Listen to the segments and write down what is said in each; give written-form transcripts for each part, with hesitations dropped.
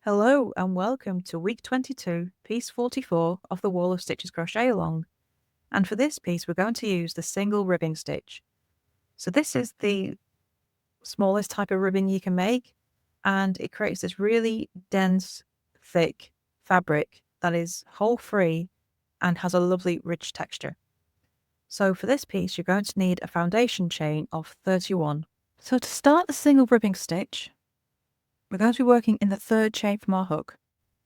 Hello and welcome to week 22, piece 44 of the Wall of Stitches Crochet Along. And for this piece, we're going to use the single ribbing stitch. So this is the smallest type of ribbing you can make, and it creates this really dense, thick fabric that is hole free and has a lovely rich texture. So for this piece, you're going to need a foundation chain of 31. So to start the single ribbing stitch, we're going to be working in the third chain from our hook.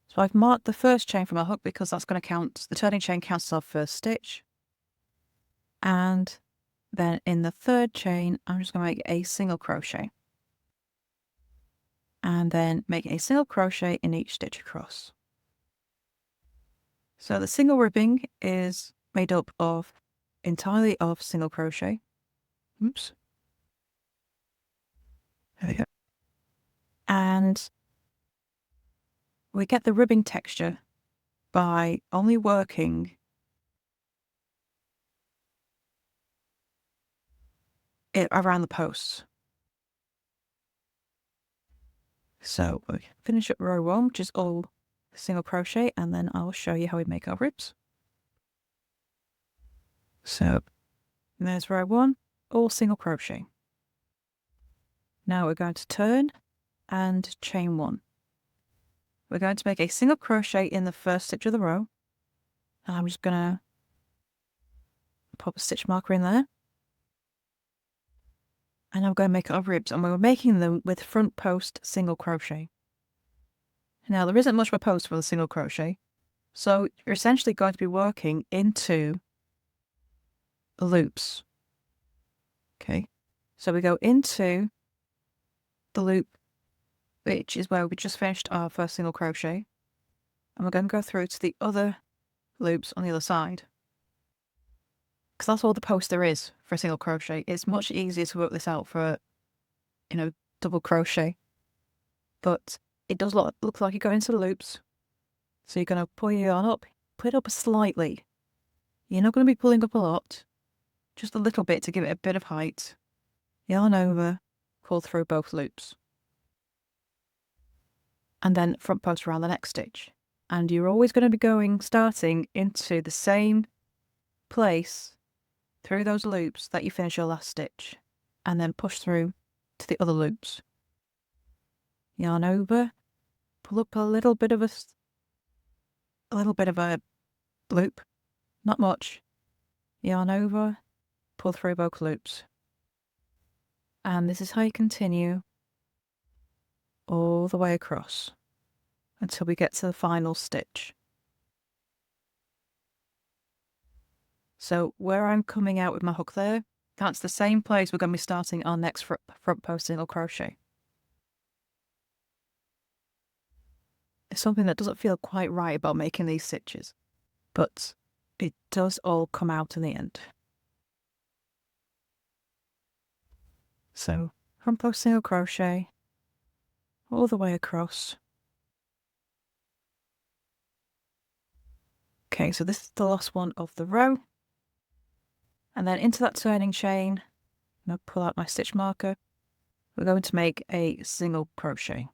So I've marked the first chain from our hook because that's going to count, the turning chain counts as our first stitch. And then in the third chain, I'm just going to make a single crochet. And then make a single crochet in each stitch across. So the single ribbing is made up of entirely of single crochet. Oops. There we go. And we get the ribbing texture by only working it around the posts. So we finish up row 1, which is all single crochet, and then I'll show you how we make our ribs. So there's row 1, all single crochet. Now we're going to turn and chain 1. We're going to make a single crochet in the first stitch of the row, and I'm just going to pop a stitch marker in there. And I'm going to make our ribs, and we're making them with front post single crochet. Now there isn't much of a post for the single crochet, so you're essentially going to be working into the loops. Okay, so we go into the loop, which is where we just finished our first single crochet, and we're going to go through to the other loops on the other side. Because that's all the post there is for a single crochet. It's much easier to work this out for, double crochet. But it does look like you go into the loops. So you're going to pull your yarn up, put it up slightly. You're not going to be pulling up a lot, just a little bit to give it a bit of height. Yarn over, pull through both loops. And then front post around the next stitch. And you're always going to be starting into the same place through those loops that you finish your last stitch, and then push through to the other loops. Yarn over, pull up a little bit of a loop, not much. Yarn over, pull through both loops. And this is how you continue all the way across until we get to the final stitch. So where I'm coming out with my hook there, that's the same place we're going to be starting our next front post single crochet. It's something that doesn't feel quite right about making these stitches, but it does all come out in the end. So front post single crochet all the way across. Okay, so this is the last one of the row. And then into that turning chain, I'm going to pull out my stitch marker. We're going to make a single crochet.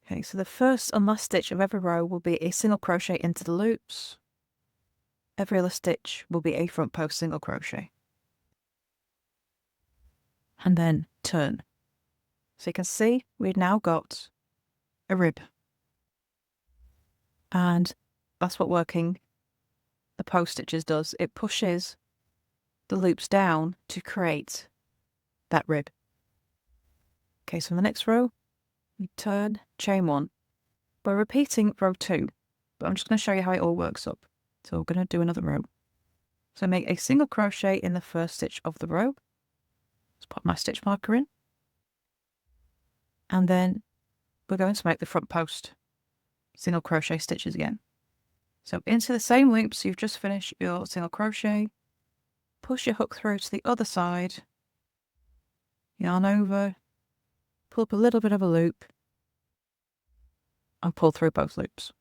Okay, so the first and last stitch of every row will be a single crochet into the loops. Every other stitch will be a front post single crochet. And then turn. So you can see we've now got a rib. And that's what working the post stitches does. It pushes the loops down to create that rib. Okay, so in the next row, we turn, chain 1. We're repeating row 2, but I'm just going to show you how it all works up. So we're going to do another row. So make a single crochet in the first stitch of the row. Let's pop my stitch marker in. And then we're going to make the front post single crochet stitches again. So into the same loops you've just finished your single crochet, push your hook through to the other side, yarn over, pull up a little bit of a loop, and pull through both loops.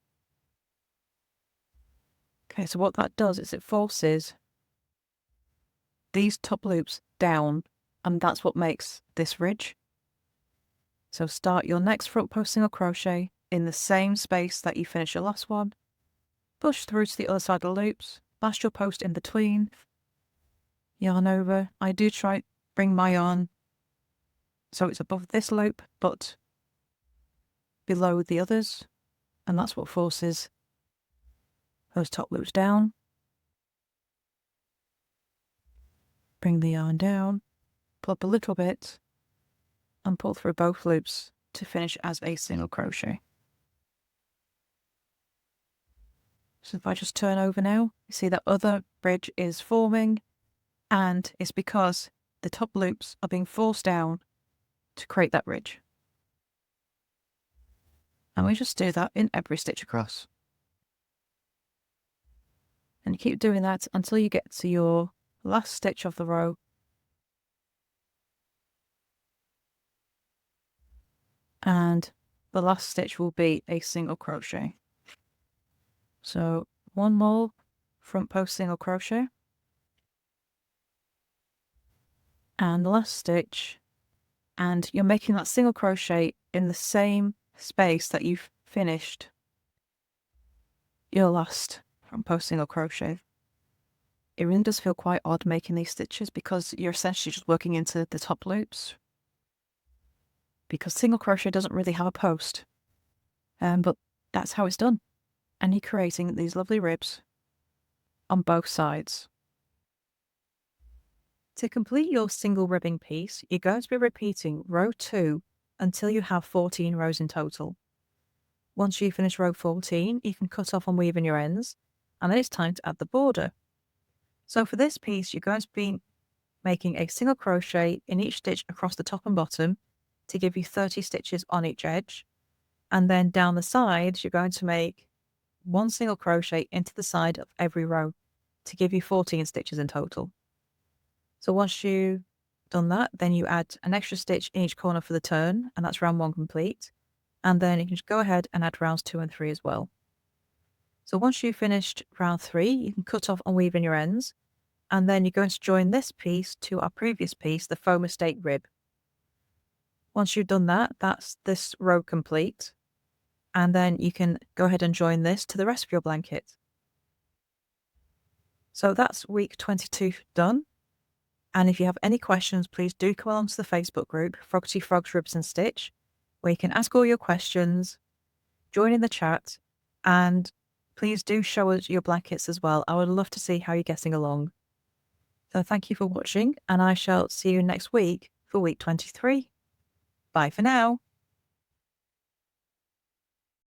Okay, so what that does is it forces these top loops down and that's what makes this ridge. So start your next front post single crochet in the same space that you finished your last one, push through to the other side of the loops, last your post in between, yarn over. I do try bring my yarn so it's above this loop but below the others, and that's what forces those top loops down. Bring the yarn down, pull up a little bit and pull through both loops to finish as a single crochet. So if I just turn over now, you see that other ridge is forming, and it's because the top loops are being forced down to create that ridge. And we just do that in every stitch across. And you keep doing that until you get to your last stitch of the row. And the last stitch will be a single crochet. So one more front post single crochet. And the last stitch, and you're making that single crochet in the same space that you've finished your last front post single crochet. It really does feel quite odd making these stitches because you're essentially just working into the top loops, because single crochet doesn't really have a post, but that's how it's done, and you're creating these lovely ribs on both sides. To complete your single ribbing piece, you're going to be repeating row 2 until you have 14 rows in total. Once you finish row 14, you can cut off and weave in your ends, and then it's time to add the border. So for this piece, you're going to be making a single crochet in each stitch across the top and bottom to give you 30 stitches on each edge, and then down the sides, you're going to make one single crochet into the side of every row to give you 14 stitches in total. So once you've done that, then you add an extra stitch in each corner for the turn, and that's round 1 complete. And then you can just go ahead and add rounds 2 and 3 as well. So once you've finished round 3, you can cut off and weave in your ends, and then you're going to join this piece to our previous piece, the faux mistake rib. Once you've done that, that's this row complete, and then you can go ahead and join this to the rest of your blanket. So that's week 22 done. And if you have any questions, please do come along to the Facebook group, Froggity Frogs Ribs and Stitch, where you can ask all your questions, join in the chat, and please do show us your blankets as well. I would love to see how you're getting along. So thank you for watching, and I shall see you next week for week 23. Bye for now.